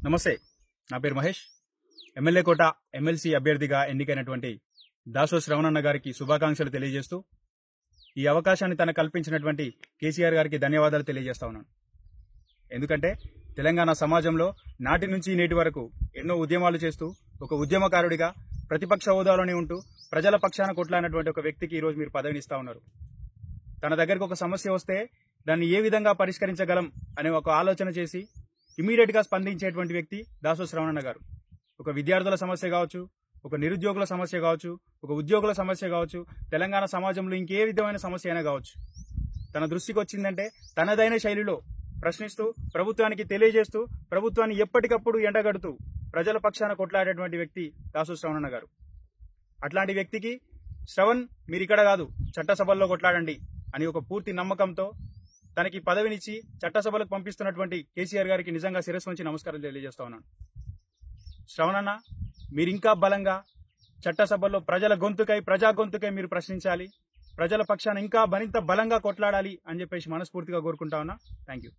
నమస్తే, నా పేరు మహేష్. ఎమ్మెల్యే కోట ఎమ్మెల్సీ అభ్యర్థిగా ఎన్నికైనటువంటి దాసో శ్రవణన్న గారికి శుభాకాంక్షలు తెలియజేస్తూ ఈ అవకాశాన్ని తనకు కల్పించినటువంటి కేసీఆర్ గారికి ధన్యవాదాలు తెలియజేస్తా ఉన్నాను. ఎందుకంటే తెలంగాణ సమాజంలో నాటి నుంచి నేటి వరకు ఎన్నో ఉద్యమాలు చేస్తూ ఒక ఉద్యమకారుడిగా ప్రతిపక్ష హోదాలోనే ఉంటూ ప్రజల పక్షాన కొట్లాడినటువంటి ఒక వ్యక్తికి ఈరోజు మీరు పదవినిస్తా ఉన్నారు. తన దగ్గరకు ఒక సమస్య వస్తే దాన్ని ఏ విధంగా పరిష్కరించగలం అనే ఒక ఆలోచన చేసి ఇమీడియట్ గా స్పందించేటువంటి వ్యక్తి దాసో శ్రవణన్న గారు. ఒక విద్యార్థుల సమస్య కావచ్చు, ఒక నిరుద్యోగుల సమస్య కావచ్చు, ఒక ఉద్యోగుల సమస్య కావచ్చు, తెలంగాణ సమాజంలో ఇంకే విధమైన సమస్య అయినా కావచ్చు, తన దృష్టికి వచ్చిందంటే తనదైన శైలిలో ప్రశ్నిస్తూ ప్రభుత్వానికి తెలియజేస్తూ ప్రభుత్వాన్ని ఎప్పటికప్పుడు ఎండగడుతూ ప్రజల పక్షాన కొట్లాడేటువంటి వ్యక్తి దాసో శ్రవణన్న గారు. అట్లాంటి వ్యక్తికి శ్రవణ్ మీరు ఇక్కడ కాదు చట్టసభల్లో కొట్లాడండి అని ఒక పూర్తి నమ్మకంతో తనకి పదవినిచ్చి చట్టసభలకు పంపిస్తున్నటువంటి కేసీఆర్ గారికి నిజంగా శిరస్సు నుంచి నమస్కారం తెలియజేస్తా ఉన్నాను. శ్రవణన్న, మీరింకా బలంగా చట్టసభల్లో ప్రజల గొంతుకై ప్రజా గొంతుకై మీరు ప్రశ్నించాలి, ప్రజల పక్షాన ఇంకా మరింత బలంగా కొట్లాడాలి అని చెప్పేసి మనస్ఫూర్తిగా కోరుకుంటా ఉన్నా. Thank you.